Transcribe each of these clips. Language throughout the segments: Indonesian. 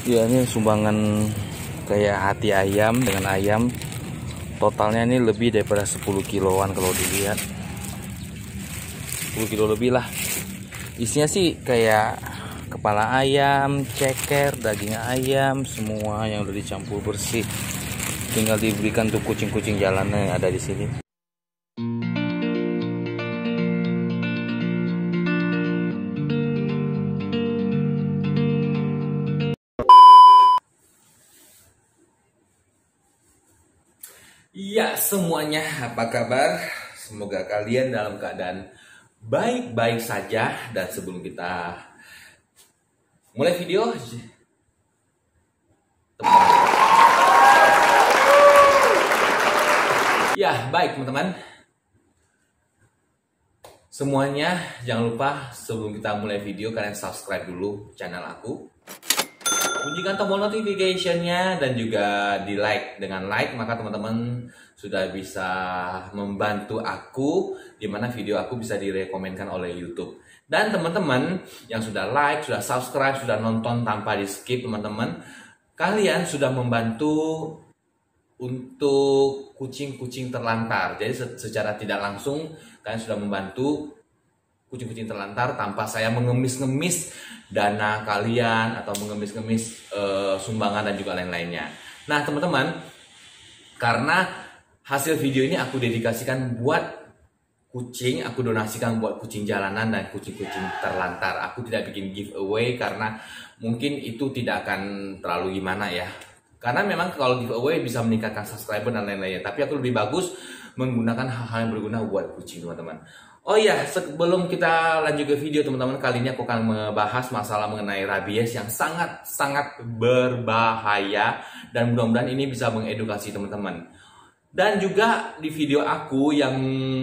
Ya, ini sumbangan kayak hati ayam dengan ayam. Totalnya ini lebih daripada 10 kiloan kalau dilihat. 10 kilo lebih lah. Isinya sih kayak kepala ayam, ceker, daging ayam, semua yang udah dicampur bersih. Tinggal diberikan untuk kucing-kucing jalanan yang ada di sini. Ya, semuanya apa kabar? Semoga kalian dalam keadaan baik-baik saja. Dan sebelum kita mulai video, ya baik teman-teman, semuanya jangan lupa sebelum kita mulai video kalian subscribe dulu channel aku, bunyikan tombol notification-nya, dan juga di like. Dengan like maka teman-teman sudah bisa membantu aku, dimana video aku bisa direkomendkan oleh YouTube. Dan teman-teman yang sudah like, sudah subscribe, sudah nonton tanpa di skip, teman-teman, kalian sudah membantu untuk kucing-kucing terlantar. Jadi secara tidak langsung kalian sudah membantu kucing-kucing terlantar tanpa saya mengemis-ngemis dana kalian atau mengemis-ngemis sumbangan dan juga lain-lainnya. Nah teman-teman, karena hasil video ini aku dedikasikan buat kucing, aku donasikan buat kucing jalanan dan kucing-kucing terlantar. Aku tidak bikin giveaway karena mungkin itu tidak akan terlalu gimana ya. Karena memang kalau giveaway bisa meningkatkan subscriber dan lain-lainnya. Tapi aku lebih bagus menggunakan hal-hal yang berguna buat kucing teman-teman. Oh iya, sebelum kita lanjut ke video teman-teman, kali ini aku akan membahas masalah mengenai rabies yang sangat-sangat berbahaya. Dan mudah-mudahan ini bisa mengedukasi teman-teman. Dan juga di video aku yang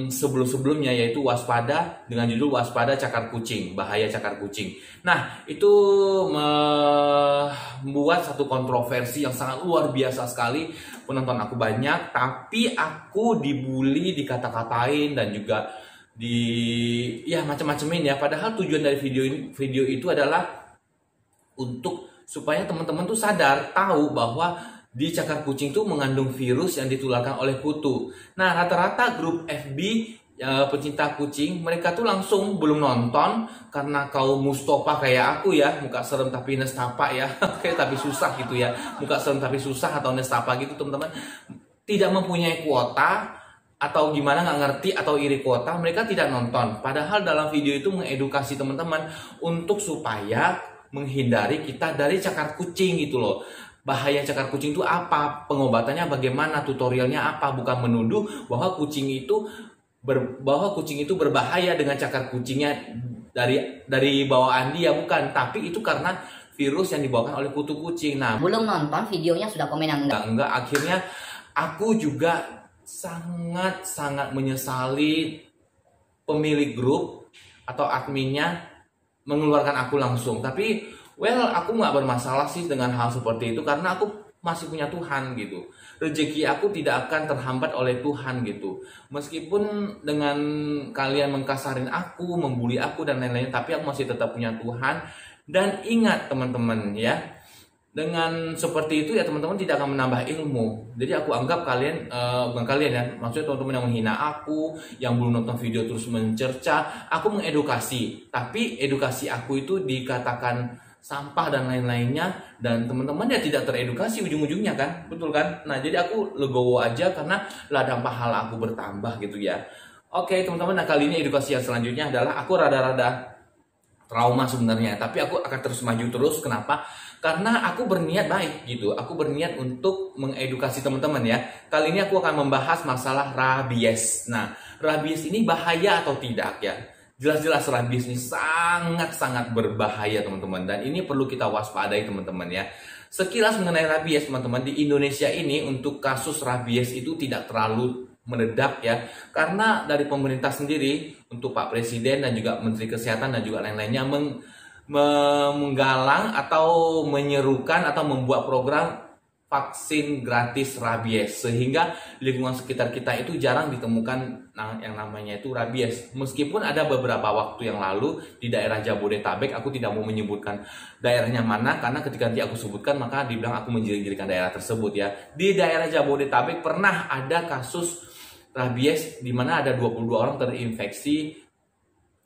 sebelum-sebelumnya, yaitu waspada, dengan judul waspada cakar kucing, bahaya cakar kucing. Nah, itu membuat satu kontroversi yang sangat luar biasa sekali. Penonton aku banyak, tapi aku dibully, dikata-katain, dan juga ya macam-macamin ya. Padahal tujuan dari video itu adalah untuk supaya teman-teman tuh sadar, tahu bahwa di cakar kucing itu mengandung virus yang ditularkan oleh kutu. Nah, rata-rata grup FB pecinta kucing, mereka tuh langsung belum nonton karena kaum Mustafa kayak aku ya, muka serem tapi nestapa ya, kayak tapi susah gitu ya, muka serem tapi susah atau nestapa gitu teman-teman, tidak mempunyai kuota atau gimana nggak ngerti atau iri kuota, mereka tidak nonton. Padahal dalam video itu mengedukasi teman-teman untuk supaya menghindari kita dari cakar kucing gitu loh. Bahaya cakar kucing itu apa, pengobatannya bagaimana, tutorialnya apa, bukan menuduh bahwa kucing itu berbahaya dengan cakar kucingnya dari bawaan dia, bukan, tapi itu karena virus yang dibawakan oleh kutu kucing. Nah, belum nonton videonya sudah komen yang enggak, akhirnya aku juga sangat menyesali pemilik grup atau adminnya mengeluarkan aku langsung. Tapi aku nggak bermasalah sih dengan hal seperti itu karena aku masih punya Tuhan gitu. Rezeki aku tidak akan terhambat oleh Tuhan gitu. Meskipun dengan kalian mengkasarin aku, membuli aku dan lain-lain, tapi aku masih tetap punya Tuhan. Dan ingat teman-teman ya, dengan seperti itu ya teman-teman tidak akan menambah ilmu. Jadi aku anggap kalian, bukan kalian ya, maksudnya teman-teman yang menghina aku, yang belum nonton video terus mencerca, aku mengedukasi. Tapi edukasi aku itu dikatakan sampah dan lain-lainnya, dan teman-teman ya tidak teredukasi ujung-ujungnya kan, betul kan? Nah jadi aku legowo aja karena ladang pahala aku bertambah gitu ya. Oke teman-teman, nah kali ini edukasi yang selanjutnya adalah aku rada-rada trauma sebenarnya, tapi aku akan terus maju terus. Kenapa? Karena aku berniat baik gitu, aku berniat untuk mengedukasi teman-teman ya. Kali ini aku akan membahas masalah rabies. Nah, rabies ini bahaya atau tidak ya? Jelas-jelas rabies ini sangat berbahaya teman-teman, dan ini perlu kita waspadai teman-teman ya. Sekilas mengenai rabies teman-teman, di Indonesia ini untuk kasus rabies itu tidak terlalu meledak ya, karena dari pemerintah sendiri untuk Pak Presiden dan juga Menteri Kesehatan dan juga lain-lainnya menggalang atau menyerukan atau membuat program vaksin gratis rabies, sehingga lingkungan sekitar kita itu jarang ditemukan yang namanya itu rabies. Meskipun ada beberapa waktu yang lalu di daerah Jabodetabek, aku tidak mau menyebutkan daerahnya mana karena ketika nanti aku sebutkan maka dibilang aku menjelek-jelekan daerah tersebut ya. Di daerah Jabodetabek pernah ada kasus rabies di mana ada 22 orang terinfeksi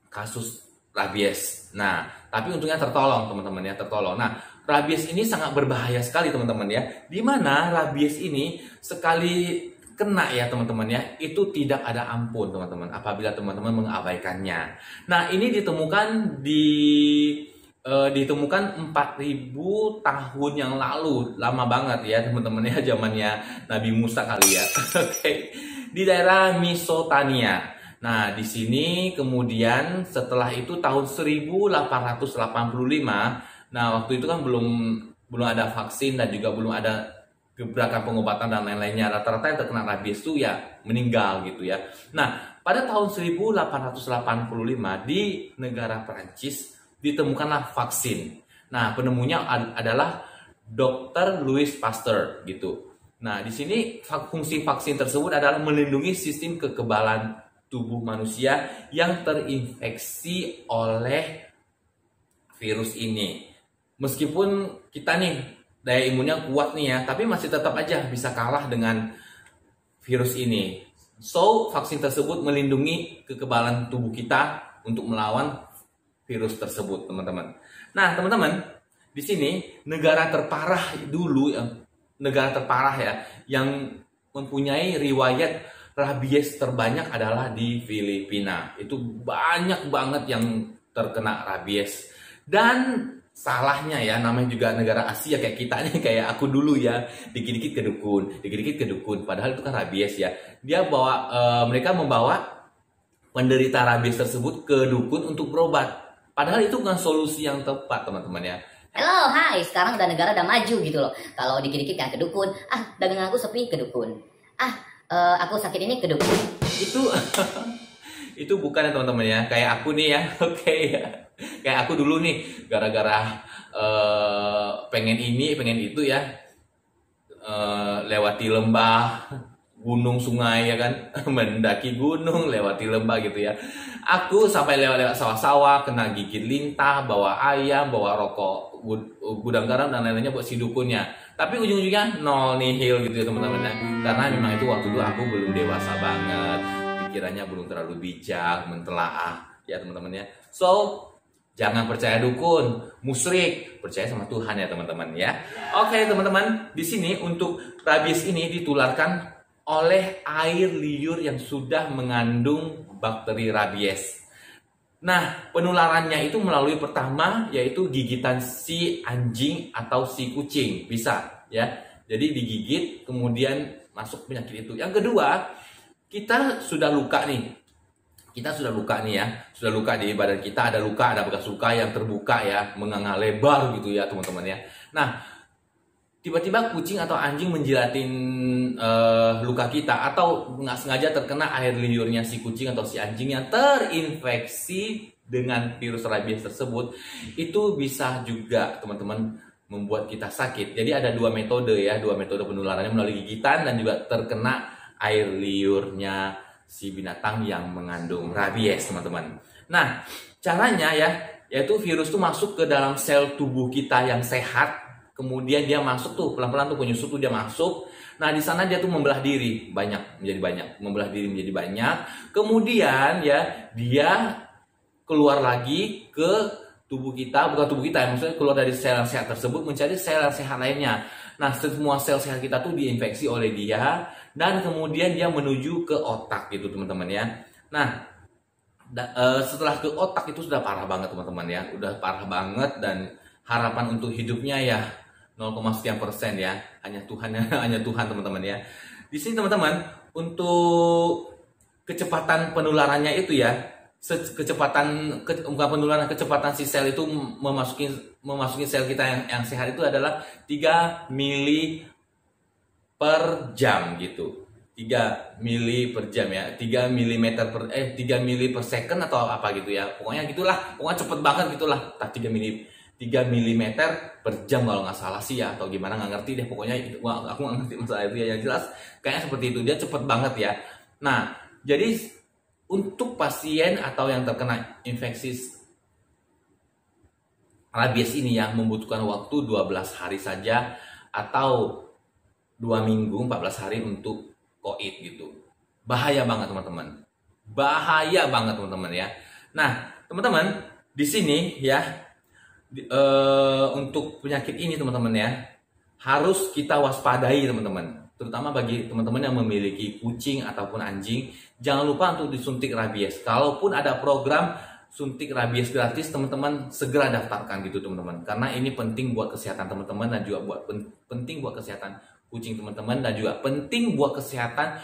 kasus rabies. Nah, tapi untungnya tertolong teman-teman ya, tertolong. Nah, rabies ini sangat berbahaya sekali teman-teman ya. Dimana rabies ini sekali kena ya teman-teman ya, itu tidak ada ampun teman-teman apabila teman-teman mengabaikannya. Nah, ini ditemukan ditemukan 4000 tahun yang lalu. Lama banget ya teman-teman ya, zamannya Nabi Musa kali ya. Oke. Di daerah Mesopotamia. Nah, di sini kemudian setelah itu tahun 1885. Nah, waktu itu kan belum ada vaksin dan juga belum ada gebrakan pengobatan dan lain-lainnya. Rata-rata yang terkena rabies itu ya meninggal gitu ya. Nah, pada tahun 1885 di negara Perancis ditemukanlah vaksin. Nah, penemunya adalah Dr. Louis Pasteur gitu. Nah, di sini fungsi vaksin tersebut adalah melindungi sistem kekebalan tubuh manusia yang terinfeksi oleh virus ini. Meskipun kita nih daya imunnya kuat nih ya, tapi masih tetap aja bisa kalah dengan virus ini. So, vaksin tersebut melindungi kekebalan tubuh kita untuk melawan virus tersebut, teman-teman. Nah, teman-teman, di sini negara terparah dulu, negara terparah ya, yang mempunyai riwayat rabies terbanyak adalah di Filipina. Itu banyak banget yang terkena rabies. Dan salahnya ya, namanya juga negara Asia kayak kita nih, kayak aku dulu ya, dikit-dikit ke dukun, padahal itu kan rabies ya. Mereka membawa penderita rabies tersebut ke dukun untuk berobat, padahal itu bukan solusi yang tepat teman-teman ya. Halo, hai, sekarang udah negara udah maju gitu loh. Kalau dikit-dikit kan ke dukun, dagangan aku sepi ke dukun, aku sakit ini ke dukun. Itu bukan ya teman-teman ya, kayak aku nih ya. Oke ya. Kayak aku dulu nih, gara-gara pengen ini, pengen itu ya, lewati lembah, gunung, sungai ya kan, mendaki gunung, lewati lembah gitu ya. Aku sampai lewat-lewat sawah-sawah, kena gigit lintah, bawa ayam, bawa rokok, gudang garam dan lain-lainnya buat si dukunnya. Tapi ujung-ujungnya nol nihil gitu ya teman-teman ya. Karena memang itu waktu itu aku belum dewasa banget, pikirannya belum terlalu bijak, mentelaah ya teman-teman ya. So, jangan percaya dukun, musyrik, percaya sama Tuhan ya teman-teman ya. Oke teman-teman, di sini untuk rabies ini ditularkan oleh air liur yang sudah mengandung bakteri rabies. Nah, penularannya itu melalui pertama yaitu gigitan si anjing atau si kucing, bisa ya. Jadi digigit kemudian masuk penyakit itu. Yang kedua, kita sudah luka nih. Sudah luka di badan kita, ada bekas luka yang terbuka ya, menganga lebar gitu ya teman-teman ya. Nah, tiba-tiba kucing atau anjing menjilatin luka kita, atau nggak sengaja terkena air liurnya si kucing atau si anjing yang terinfeksi dengan virus rabies tersebut, itu bisa juga teman-teman membuat kita sakit. Jadi ada dua metode penularannya, melalui gigitan dan juga terkena air liurnya si binatang yang mengandung rabies teman-teman. Nah, caranya ya, yaitu virus itu masuk ke dalam sel tubuh kita yang sehat, kemudian dia masuk tuh pelan-pelan tuh penyusup tuh dia masuk. Nah, di sana dia tuh membelah diri membelah diri menjadi banyak. Kemudian ya dia keluar lagi ke tubuh kita, bukan tubuh kita ya, maksudnya keluar dari sel yang sehat tersebut mencari sel yang sehat lainnya. Nah, semua sel sehat kita tuh diinfeksi oleh dia, dan kemudian dia menuju ke otak gitu teman-teman ya. Nah, setelah ke otak itu sudah parah banget teman-teman ya, udah parah banget, dan harapan untuk hidupnya ya 0,sekian% ya, hanya Tuhan teman-teman ya. Di sini teman-teman, untuk kecepatan penularannya itu ya, kecepatan si sel itu memasuki sel kita yang sehat itu adalah 3 mili per jam gitu. 3 mili per jam ya, 3 mili per second atau apa gitu ya. Pokoknya cepet banget gitulah. 3 mili 3 mm per jam kalau nggak salah sih ya, atau gimana nggak ngerti deh, pokoknya aku nggak ngerti masalah itu ya, yang jelas kayaknya seperti itu, dia cepet banget ya. Nah, jadi untuk pasien atau yang terkena infeksi rabies ini yang membutuhkan waktu 12 hari saja atau 2 minggu 14 hari untuk koid gitu. Bahaya banget teman-teman. Bahaya banget teman-teman ya. Nah, teman-teman, di sini ya untuk penyakit ini teman-teman ya, harus kita waspadai teman-teman. Terutama bagi teman-teman yang memiliki kucing ataupun anjing, jangan lupa untuk disuntik rabies. Kalaupun ada program suntik rabies gratis, teman-teman segera daftarkan gitu teman-teman, karena ini penting buat kesehatan teman-teman dan juga penting buat kesehatan kucing teman-teman dan juga penting buat kesehatan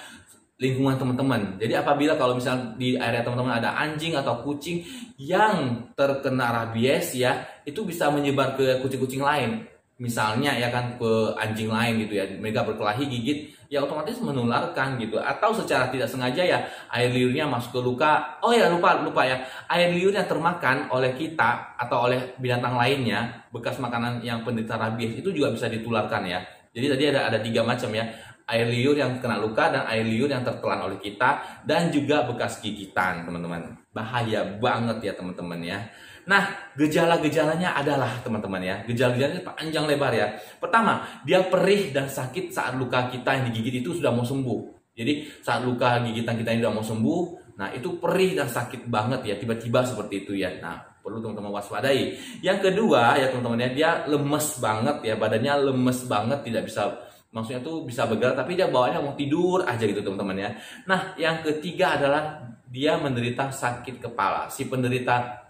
lingkungan teman-teman. Jadi apabila kalau misalnya di area teman-teman ada anjing atau kucing yang terkena rabies ya, itu bisa menyebar ke kucing-kucing lain. Misalnya ya kan ke anjing lain gitu ya, mereka berkelahi gigit ya otomatis menularkan gitu, atau secara tidak sengaja ya air liurnya masuk ke luka. Oh ya lupa ya, air liur yang termakan oleh kita atau oleh binatang lainnya bekas makanan yang penderita rabies itu juga bisa ditularkan ya. Jadi tadi ada 3 macam ya, air liur yang kena luka dan air liur yang tertelan oleh kita dan juga bekas gigitan teman-teman. Bahaya banget ya teman-teman ya. Nah, gejala-gejalanya adalah teman-teman ya, gejala-gejalanya panjang lebar ya. Pertama, dia perih dan sakit saat luka kita yang digigit itu sudah mau sembuh. Jadi saat luka gigitan kita ini sudah mau sembuh, nah itu perih dan sakit banget ya, tiba-tiba seperti itu ya. Nah, perlu teman-teman waspadai. Yang kedua ya teman-teman ya, dia lemes banget ya, badannya lemes banget, tidak bisa, maksudnya tuh bisa bergerak tapi dia bawaannya mau tidur aja gitu teman-teman ya. Nah, yang ketiga adalah dia menderita sakit kepala. Si penderita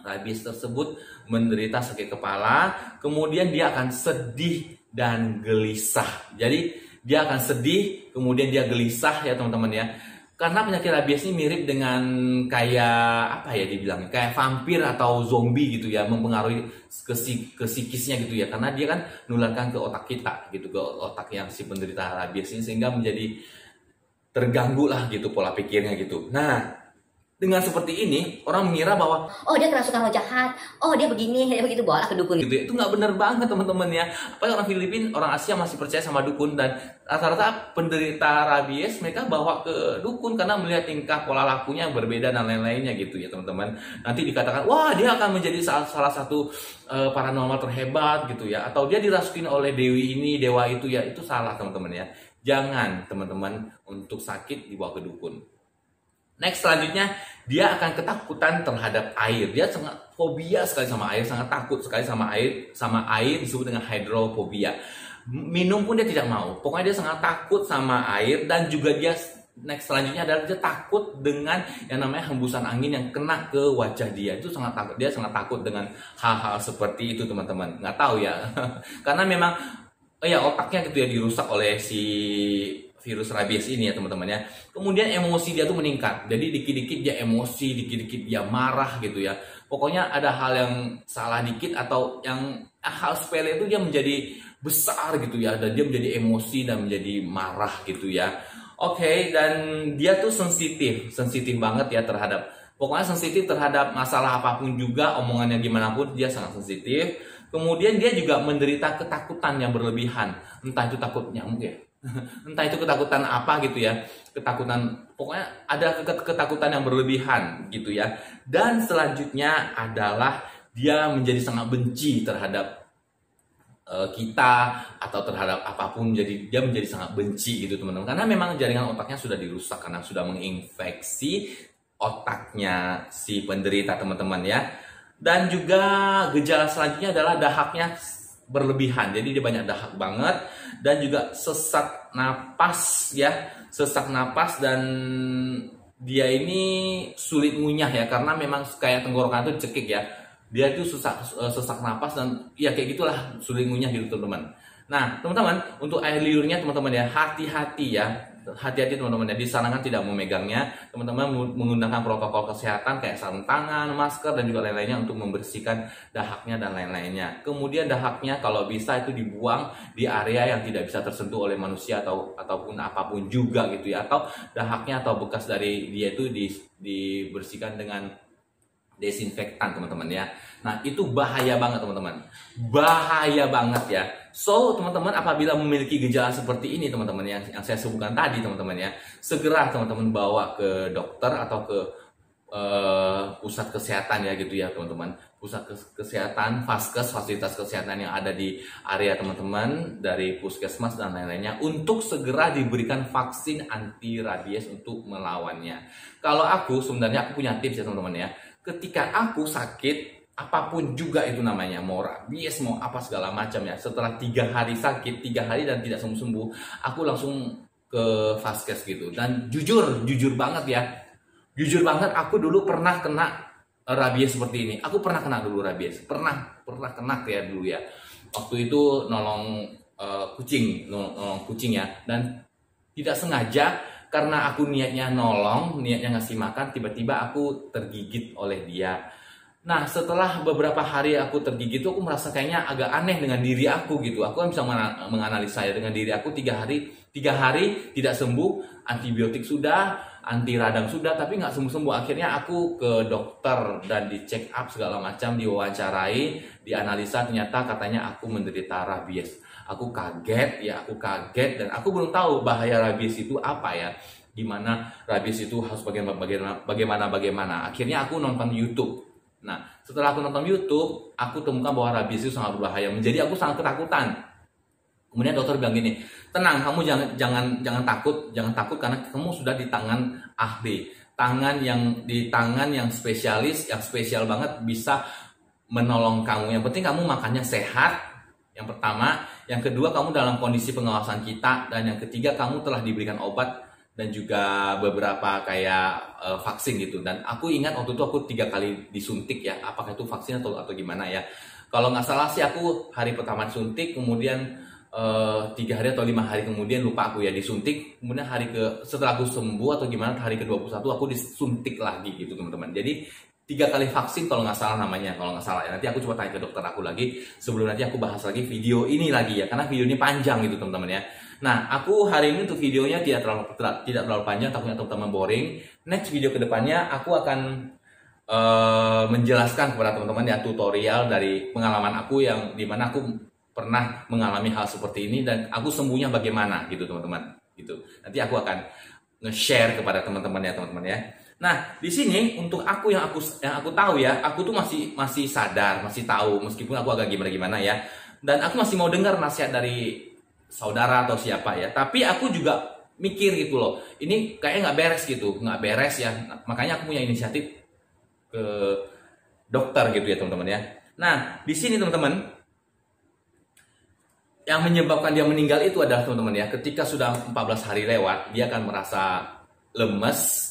rabies tersebut menderita sakit kepala, kemudian dia akan sedih dan gelisah. Jadi dia akan sedih, kemudian dia gelisah ya teman-teman ya. Karena penyakit rabies ini mirip dengan kayak apa ya dibilang, kayak vampir atau zombie gitu ya, mempengaruhi ke psikisnya gitu ya. Karena dia kan nularkan ke otak kita gitu, ke otak yang si penderita rabies ini, sehingga menjadi terganggu lah gitu pola pikirnya gitu. Nah, dengan seperti ini, orang mengira bahwa oh dia kerasukan roh jahat, oh dia begini, dia begitu, bawalah ke dukun gitu ya. Itu nggak benar banget teman-teman ya. Apalagi orang Filipina, orang Asia masih percaya sama dukun, dan rata-rata penderita rabies mereka bawa ke dukun karena melihat tingkah pola lakunya yang berbeda dan lain-lainnya gitu ya teman-teman. Nanti dikatakan, wah dia akan menjadi salah satu paranormal terhebat gitu ya, atau dia dirasukin oleh dewi ini, dewa itu ya. Itu salah teman-teman ya. Jangan teman-teman untuk sakit dibawa ke dukun. Next, selanjutnya dia akan ketakutan terhadap air. Dia sangat fobia sekali sama air, sangat takut sekali sama air. Sama air disebut dengan hydrophobia. Minum pun dia tidak mau. Pokoknya dia sangat takut sama air, dan juga dia next selanjutnya adalah dia takut dengan yang namanya hembusan angin yang kena ke wajah dia. Itu sangat takut. Dia sangat takut dengan hal-hal seperti itu teman-teman. Nggak tahu ya. Karena memang ya otaknya gitu ya dirusak oleh si virus rabies ini ya teman-teman ya. Kemudian emosi dia tuh meningkat. Jadi dikit-dikit dia emosi, dikit-dikit dia marah gitu ya. Pokoknya ada hal yang salah dikit atau yang hal sepele itu dia menjadi besar gitu ya. Dan dia menjadi emosi dan menjadi marah gitu ya. Oke, dan dia tuh sensitif banget ya terhadap, pokoknya sensitif terhadap masalah apapun juga, omongannya gimana pun dia sangat sensitif. Kemudian dia juga menderita ketakutan yang berlebihan. Entah itu takutnya mungkin entah itu ketakutan apa gitu ya, ketakutan, pokoknya ada ketakutan yang berlebihan gitu ya. Dan selanjutnya adalah dia menjadi sangat benci terhadap kita atau terhadap apapun. Jadi dia menjadi sangat benci gitu teman-teman, karena memang jaringan otaknya sudah dirusak karena sudah menginfeksi otaknya si penderita teman-teman ya. Dan juga gejala selanjutnya adalah dahaknya berlebihan. Jadi dia banyak dahak banget, dan juga sesak napas ya, sesak napas, dan dia ini sulit ngunyah ya, karena memang kayak tenggorokan itu cekik ya. Dia itu sesak napas dan ya kayak gitulah, sulit ngunyah gitu teman-teman. Nah teman-teman, untuk air liurnya teman-teman ya, hati-hati ya. Hati-hati teman-teman ya, disarankan tidak memegangnya. Teman-teman menggunakan protokol kesehatan kayak sarung tangan, masker, dan juga lain-lainnya untuk membersihkan dahaknya dan lain-lainnya. Kemudian dahaknya kalau bisa itu dibuang di area yang tidak bisa tersentuh oleh manusia ataupun apapun juga gitu ya. Atau dahaknya atau bekas dari dia itu dibersihkan dengan desinfektan teman-teman ya. Nah itu bahaya banget teman-teman, bahaya banget ya. So teman-teman apabila memiliki gejala seperti ini teman-teman yang saya sebutkan tadi teman-teman ya, segera teman-teman bawa ke dokter atau ke pusat kesehatan ya gitu ya teman-teman, pusat kesehatan, Vaskes, fasilitas kesehatan yang ada di area teman-teman dari puskesmas dan lain-lainnya untuk segera diberikan vaksin anti rabies untuk melawannya. Kalau aku sebenarnya aku punya tips ya teman-teman ya. Ketika aku sakit, apapun juga itu namanya, mau rabies, mau apa segala macam ya, setelah 3 hari sakit, 3 hari dan tidak sembuh-sembuh, aku langsung ke Vaskes gitu. Dan jujur banget aku dulu pernah kena rabies seperti ini. Aku pernah kena dulu rabies, pernah kena ya dulu ya. Waktu itu nolong kucing ya, dan tidak sengaja karena aku niatnya nolong, niatnya ngasih makan, tiba-tiba aku tergigit oleh dia. Nah setelah beberapa hari aku tergigit itu aku merasa kayaknya agak aneh dengan diri aku gitu. Aku kan bisa menganalisa ya dengan diri aku 3 hari tidak sembuh, antibiotik sudah, anti radang sudah, tapi nggak sembuh-sembuh. Akhirnya aku ke dokter dan di check up segala macam, diwawancarai, dianalisa, ternyata katanya aku menderita rabies. Aku kaget dan aku belum tahu bahaya rabies itu apa ya. Gimana rabies itu harus bagaimana. Akhirnya aku nonton YouTube. Nah, setelah aku nonton YouTube, aku temukan bahwa rabies itu sangat berbahaya. Menjadi aku sangat ketakutan. Kemudian dokter bilang gini, tenang, kamu jangan takut karena kamu sudah di tangan ahli, di tangan yang spesialis, yang spesial banget bisa menolong kamu. Yang penting kamu makannya sehat. Yang pertama, yang kedua kamu dalam kondisi pengawasan kita, dan yang ketiga kamu telah diberikan obat dan juga beberapa kayak vaksin gitu. Dan aku ingat waktu itu aku 3 kali disuntik ya, apakah itu vaksin atau gimana ya. Kalau nggak salah sih aku hari pertama disuntik, kemudian 3 hari atau 5 hari kemudian lupa aku ya disuntik, kemudian setelah aku sembuh atau gimana hari ke-21 aku disuntik lagi gitu teman-teman. Jadi 3 kali vaksin kalau nggak salah namanya, kalau nggak salah ya. Nanti aku coba tanya ke dokter aku lagi sebelum nanti aku bahas lagi video ini lagi ya, karena video ini panjang gitu teman-teman ya. Nah aku hari ini untuk videonya tidak terlalu panjang, takutnya teman-teman boring. Next video kedepannya aku akan menjelaskan kepada teman-teman ya tutorial dari pengalaman aku yang dimana aku pernah mengalami hal seperti ini dan aku sembuhnya bagaimana gitu teman-teman gitu. Nanti aku akan nge-share kepada teman-teman ya. Nah, di sini untuk aku yang aku tahu ya, aku tuh masih sadar, masih tahu meskipun aku agak gimana ya. Dan aku masih mau dengar nasihat dari saudara atau siapa ya. Tapi aku juga mikir gitu loh. Ini kayaknya nggak beres ya. Makanya aku punya inisiatif ke dokter gitu ya, teman-teman ya. Nah, di sini teman-teman, yang menyebabkan dia meninggal itu adalah teman-teman ya, ketika sudah 14 hari lewat, dia akan merasa lemes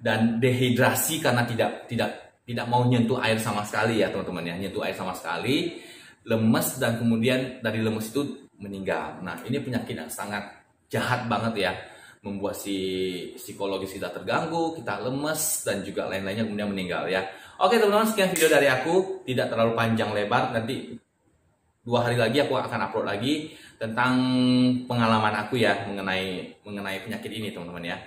dan dehidrasi karena tidak mau nyentuh air sama sekali ya teman-teman ya, nyentuh air sama sekali, lemes, dan kemudian dari lemes itu meninggal. Nah ini penyakit yang sangat jahat banget ya, membuat psikologis kita terganggu, kita lemes dan juga lain-lainnya, kemudian meninggal ya. Oke teman-teman, sekian video dari aku, tidak terlalu panjang lebar. Nanti 2 hari lagi aku akan upload lagi tentang pengalaman aku ya mengenai penyakit ini teman-teman ya.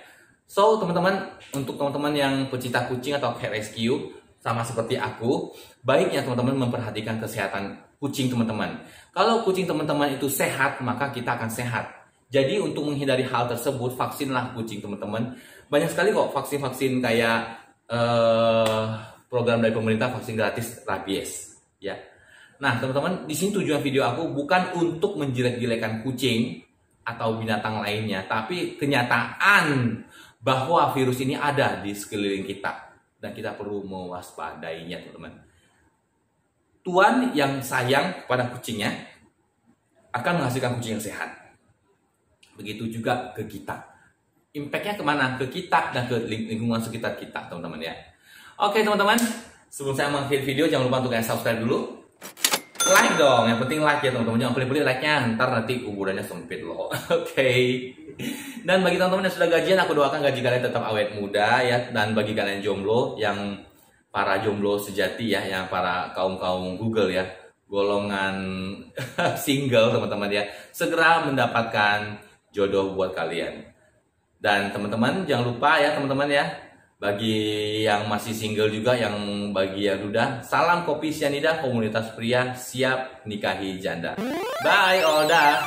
So teman-teman, untuk teman-teman yang pecinta kucing atau cat rescue sama seperti aku, baiknya teman-teman memperhatikan kesehatan kucing teman-teman. Kalau kucing teman-teman itu sehat, maka kita akan sehat. Jadi untuk menghindari hal tersebut, vaksinlah kucing teman-teman. Banyak sekali kok vaksin-vaksin kayak program dari pemerintah, vaksin gratis rabies ya. Nah teman-teman, di sini tujuan video aku bukan untuk menjelek-jelekan kucing atau binatang lainnya, tapi kenyataan bahwa virus ini ada di sekeliling kita dan kita perlu mewaspadainya teman-teman. Tuan yang sayang kepada kucingnya akan menghasilkan kucing yang sehat. Begitu juga ke kita. Impact-nya kemana? Ke kita dan ke lingkungan sekitar kita teman-teman ya. Oke teman-teman, sebelum saya mengakhiri video jangan lupa untuk subscribe dulu. Like dong, yang penting like ya teman-teman, jangan pelit-pelit like-nya, ntar nanti kuburannya sempit loh. Oke. Dan bagi teman-teman yang sudah gajian, aku doakan gaji kalian tetap awet muda ya. Dan bagi kalian jomblo, yang para jomblo sejati ya, yang para kaum Google ya, golongan single teman-teman ya, segera mendapatkan jodoh buat kalian. Dan teman-teman jangan lupa ya teman-teman ya, Bagi yang masih single juga, yang bagi yang udah, salam Kopi Cyanida, komunitas pria siap nikahi janda. Bye, Olda.